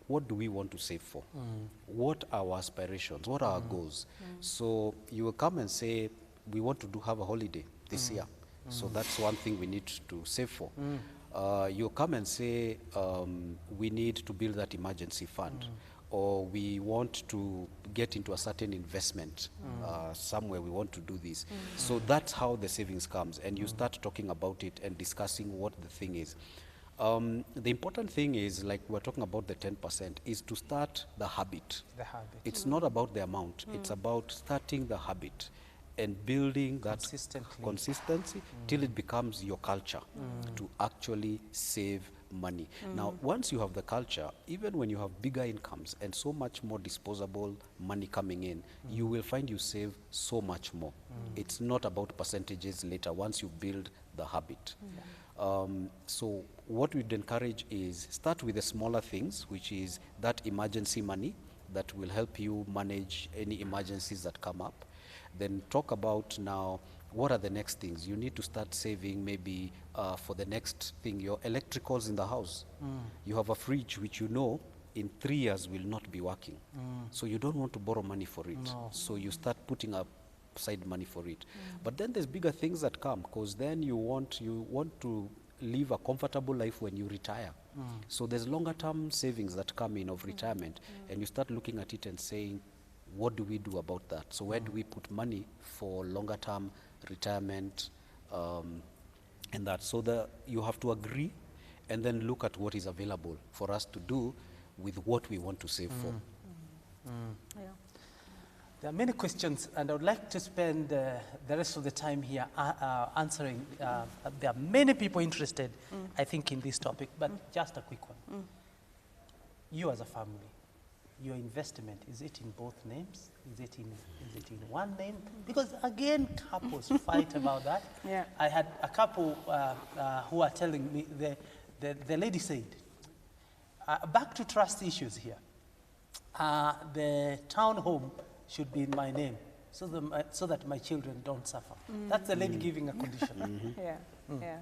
what do we want to save for? What are our aspirations? What are our goals? So you will come and say, we want to have a holiday this year. So that's one thing we need to save for. You'll come and say, we need to build that emergency fund. Or we want to get into a certain investment somewhere, we want to do this. So that's how the savings comes, and you start talking about it and discussing what the thing is. The important thing is, like we're talking about the 10%, is to start the habit. The habit. It's not about the amount, it's about starting the habit and building that consistency till it becomes your culture to actually save money. Now, once you have the culture, even when you have bigger incomes and so much more disposable money coming in, you will find you save so much more. It's not about percentages later once you build the habit. So what we'd encourage is start with the smaller things, which is that emergency money that will help you manage any emergencies that come up. Then talk about now, what are the next things? You need to start saving maybe for the next thing, your electricals in the house. You have a fridge which you know in 3 years will not be working. So you don't want to borrow money for it. No. So you start putting up side money for it. But then there's bigger things that come, because then you want to live a comfortable life when you retire. So there's longer term savings that come in of retirement, and you start looking at it and saying, what do we do about that? So where do we put money for longer term retirement and that? So you have to agree and then look at what is available for us to do with what we want to save for. Yeah. There are many questions, and I would like to spend the rest of the time here answering. There are many people interested, I think, in this topic, but just a quick one. You as a family, your investment, is it in both names? Is it in one name? Because again, couples fight about that. Yeah. I had a couple who are telling me, the lady said, back to trust issues here. The townhome should be in my name so that my children don't suffer. That's the lady giving a condition. Yeah. Yeah.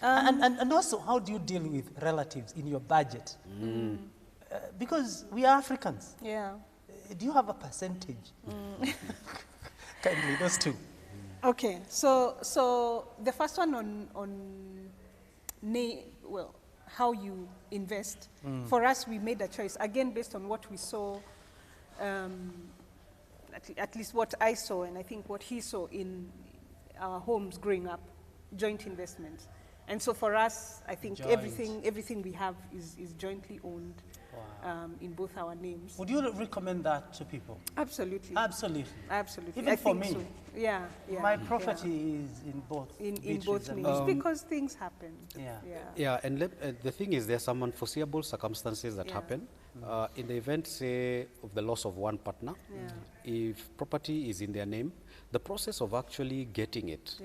And also, how do you deal with relatives in your budget? Because we are Africans. Yeah. Do you have a percentage? Kindly, those two. Okay, so the first one on how you invest. For us, we made a choice, again, based on what we saw, at least what I saw, and I think what he saw in our homes growing up, joint investments. And so for us, I think everything we have is jointly owned. Wow. In both our names. Would you recommend that to people? Absolutely. Absolutely. Absolutely. Even I for think me. so. Yeah, yeah. My property is in both. In both names, because things happen. Yeah. Yeah, and the thing is, there's some unforeseeable circumstances that happen. In the event, say, of the loss of one partner, if property is in their name, the process of actually getting it,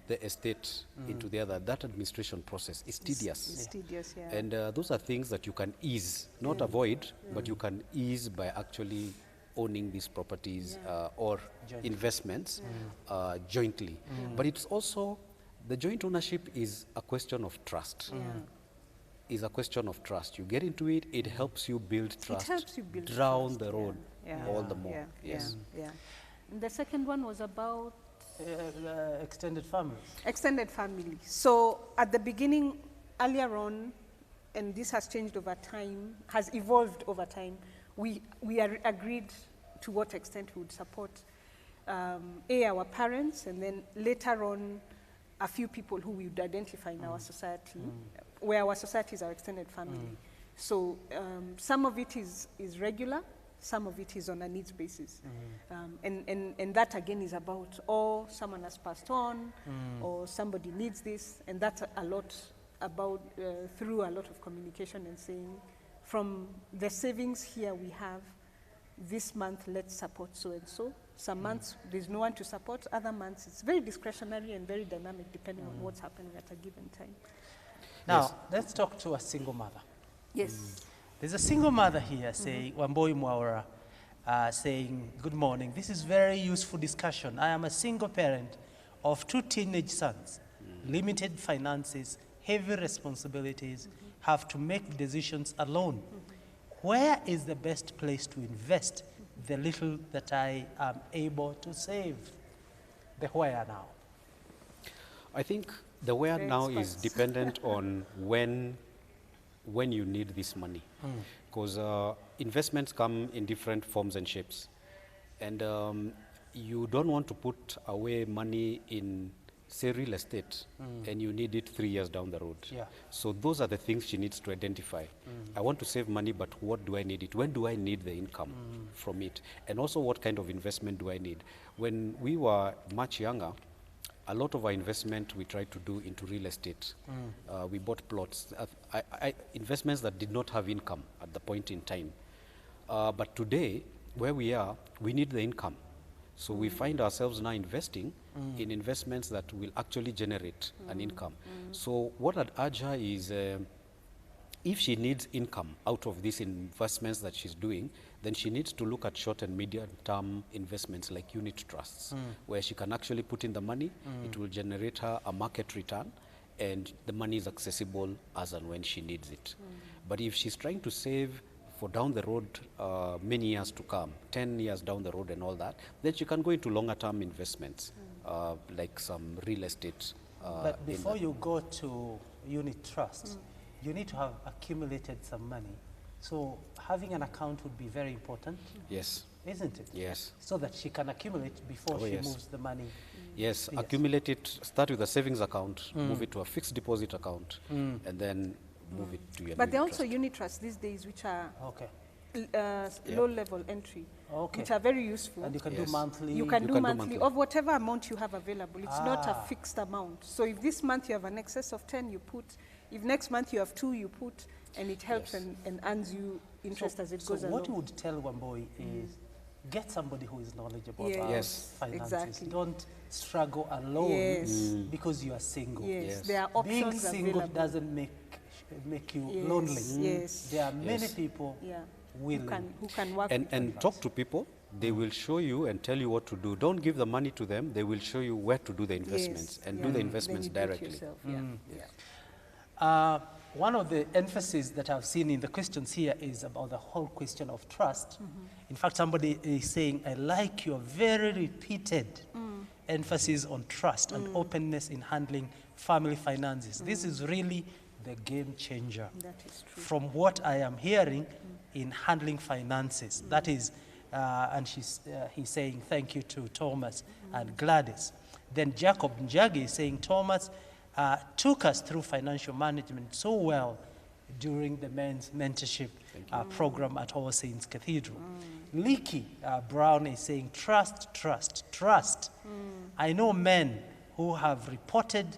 the estate into the other, that administration process is tedious. It's tedious, yeah. And those are things that you can ease, not avoid, but you can ease by actually owning these properties or investments jointly. But it's also, the joint ownership is a question of trust. Is a question of trust. You get into it, it helps you build trust. It helps you build down trust, the road all the more. Yes. Yeah. And the second one was about Extended families. extended family. So at the beginning, earlier on, and this has changed over time, has evolved over time, we agreed to what extent we would support our parents, and then later on, a few people who we would identify in our society, where our society is our extended family. So some of it is regular, some of it is on a needs basis. And that again is about, or someone has passed on, or somebody needs this, and that's a lot about, through a lot of communication and saying, from the savings here we have, this month let's support so and so. Some months there's no one to support, other months it's very discretionary and very dynamic depending on what's happening at a given time. Now, let's talk to a single mother. Yes. There's a single mother here, say, Wamboi Mwaura. saying, good morning. This is very useful discussion. I am a single parent of 2 teenage sons, limited finances, heavy responsibilities, have to make decisions alone. Where is the best place to invest the little that I am able to save? The where now. I think the where The now is experts. dependent on when you need this money. Because investments come in different forms and shapes. And you don't want to put away money in, say, real estate, and you need it 3 years down the road. Yeah. So those are the things she needs to identify. I want to save money, but what do I need it? When do I need the income from it? And also, what kind of investment do I need? When we were much younger, a lot of our investment we tried to do into real estate. We bought plots, investments that did not have income at the point in time. But today, where we are, we need the income. So we find ourselves now investing in investments that will actually generate an income. So what I'd urge her is, if she needs income out of these investments that she's doing, then she needs to look at short and medium-term investments like unit trusts, where she can actually put in the money, it will generate her a market return, and the money is accessible as and when she needs it. But if she's trying to save for down the road, many years to come, 10 years down the road and all that, then she can go into longer-term investments, like some real estate. But before you go to unit trusts, you need to have accumulated some money. So having an account would be very important, Yes. isn't it? Yes. So that she can accumulate before Oh, she yes. moves the money. Yes, Yes. accumulate it, start with a savings account, move it to a fixed deposit account, and then move it to your But there are unit also trust. unit trusts these days which are Okay. low-level entry, Okay. which are very useful. And you can Yes. do monthly. You can You do can do monthly monthly. of whatever amount you have available. It's not a Ah. fixed amount. So if this month you have an excess of 10, you put. If next month you have 2, you put. And it helps Yes. and earns you interest as it so goes what you along. would tell Wamboi is get somebody who is knowledgeable Yes. about Yes. finances. Exactly. Don't struggle alone Yes. because you are single. Yes, Yes. there are Being options single available. doesn't make you Yes, lonely. yes. There are many Yes. people Yeah. willing. Who can work with And you. talk to people, they will show you and tell you what to do. Don't give the money to them, they will show you where to do the investments, Yes, and yeah. do the Then investments you do it directly. yourself, yeah. Yeah. One of the emphasis that I've seen in the questions here is about the whole question of trust. In fact, somebody is saying, I like your very repeated emphasis on trust and openness in handling family finances. This is really the game changer. That is true. From what I am hearing in handling finances. That is, and he's saying thank you to Thomas and Gladys. Then Jacob Njagi is saying Thomas took us through financial management so well during the men's mentorship program at All Saints Cathedral. Leaky Brown is saying trust, trust, trust. I know men who have reported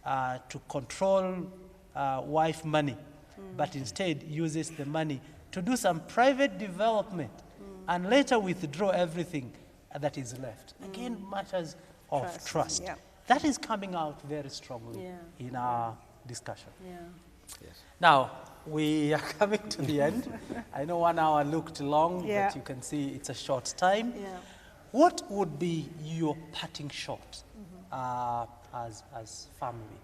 to control wife money, but instead uses the money to do some private development and later withdraw everything that is left. Again, matters of trust. Yeah. That is coming out very strongly Yeah. in our discussion. Yeah. Yes. Now, we are coming to the end. I know 1 hour looked long, Yeah. but you can see it's a short time. Yeah. What would be your parting shot as family?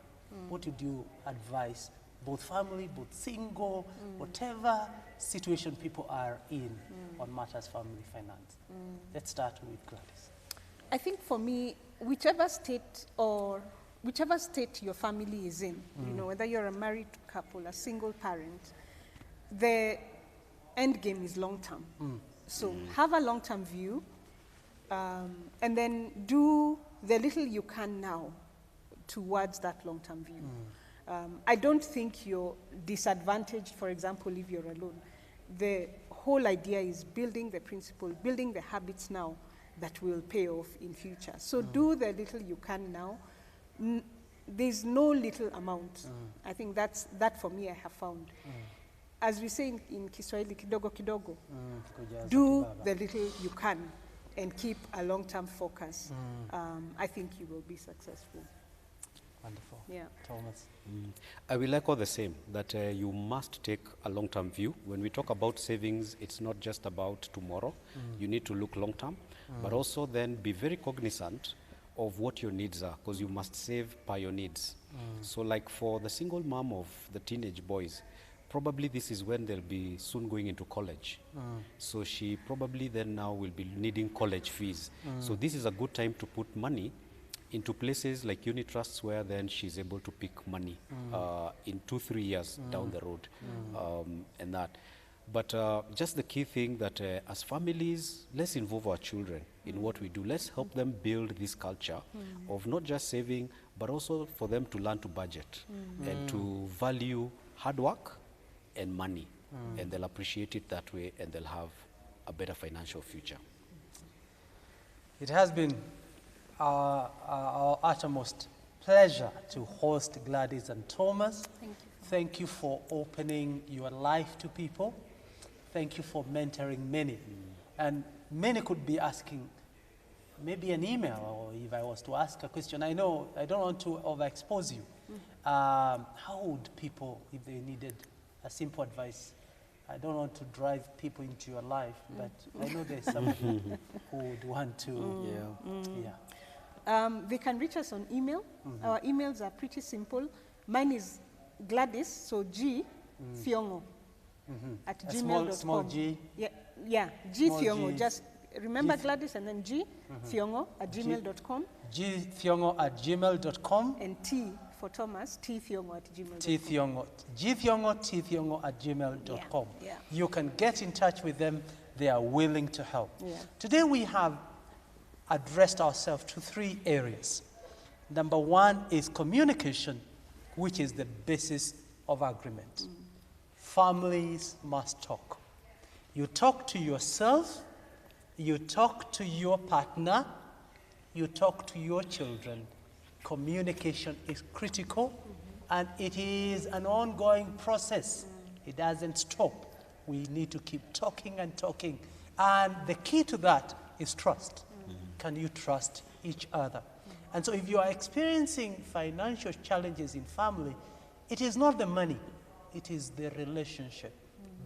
What would you advise both family, both single, whatever situation people are in on matters family finance? Let's start with Gladys. I think for me, whichever state your family is in, you know, whether you're a married couple, a single parent, the end game is long term. So have a long term view, and then do the little you can now towards that long term view. I don't think you're disadvantaged, for example, if you're alone. The whole idea is building the principle, building the habits now that will pay off in future. So do the little you can now. There's no little amount. I think that for me I have found. As we say in Kiswahili, kidogo kidogo, do the little you can and keep a long-term focus. I think you will be successful. Wonderful. Yeah. Thomas. I will echo the same, that you must take a long-term view. When we talk about savings, it's not just about tomorrow. You need to look long-term, but also then be very cognizant of what your needs are, because you must save per your needs. So like for the single mom of the teenage boys, probably this is when they'll be soon going into college. So she probably then now will be needing college fees. So this is a good time to put money into places like unit trusts, where then she's able to pick money in 2-3 years down the road, and that. But just the key thing that as families, let's involve our children in what we do. Let's help them build this culture of not just saving, but also for them to learn to budget and to value hard work and money. And they'll appreciate it that way, and they'll have a better financial future. It has been our uttermost pleasure to host Gladys and Thomas. Thank you. Thank you for opening your life to people. Thank you for mentoring many. And many could be asking maybe an email, or if I was to ask a question. I know I don't want to overexpose you. How would people, if they needed a simple advice, I don't want to drive people into your life, but I know there's somebody who would want to. They can reach us on email. Our emails are pretty simple. Mine is Gladys, so G Thiongo at A gmail.com. small G. Yeah, G Small Thiongo. G. Just remember Gladys and then G Thiongo at gmail.com, gthiongo@gmail.com. and T for Thomas, T Thiongo at gmail.com. Gthiongo at gmail.com. Yeah. You can get in touch with them. They are willing to help. Yeah. Today we have addressed ourselves to 3 areas. Number 1 is communication, which is the basis of agreement. Families must talk. You talk to yourself, you talk to your partner, you talk to your children. Communication is critical, and it is an ongoing process. It doesn't stop. We need to keep talking and talking. And the key to that is trust. Can you trust each other? And so if you are experiencing financial challenges in family, it is not the money, it is the relationship,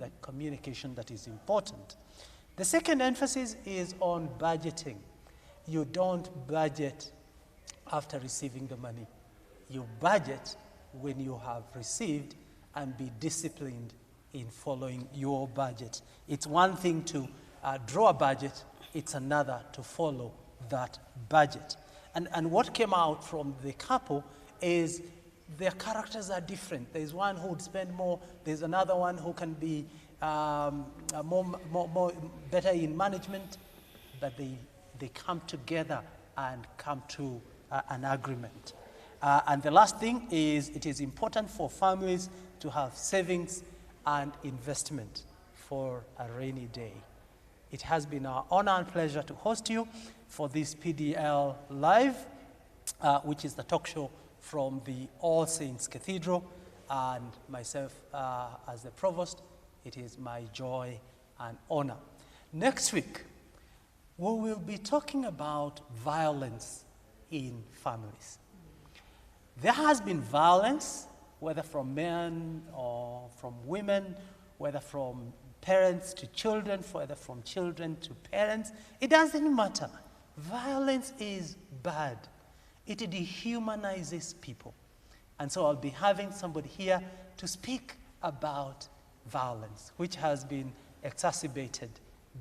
the communication that is important. The second emphasis is on budgeting. You don't budget after receiving the money. You budget when you have received, and be disciplined in following your budget. It's one thing to draw a budget, it's another to follow that budget. And what came out from the couple is their characters are different. There's one who would spend more, there's another one who can be more better in management, but they come together and come to an agreement. And the last thing is, it is important for families to have savings and investment for a rainy day. It has been our honor and pleasure to host you for this PDL Live, which is the talk show from the All Saints Cathedral, and myself as the Provost. It is my joy and honor. Next week, we will be talking about violence in families. There has been violence, whether from men or from women, whether from parents to children, whether from children to parents. It doesn't matter. Violence is bad. It dehumanizes people. And so I'll be having somebody here to speak about violence, which has been exacerbated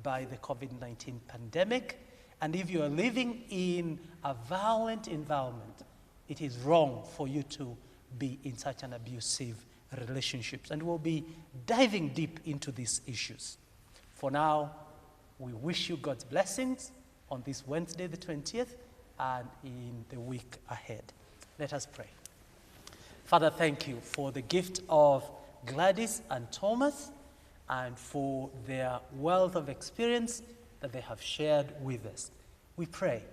by the COVID-19 pandemic. And if you are living in a violent environment, it is wrong for you to be in such an abusive relationships. And we'll be diving deep into these issues. For now, we wish you God's blessings on this Wednesday, the 20th, and in the week ahead. Let us pray. Father, thank you for the gift of Gladys and Thomas, and for their wealth of experience that they have shared with us. We pray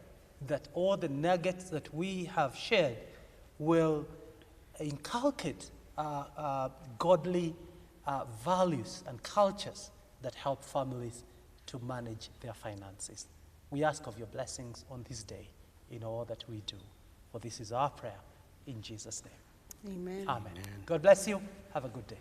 that all the nuggets that we have shared will inculcate godly values and cultures that help families to manage their finances. We ask of your blessings on this day in all that we do. For this is our prayer in Jesus' name. Amen. Amen. God bless you. Have a good day.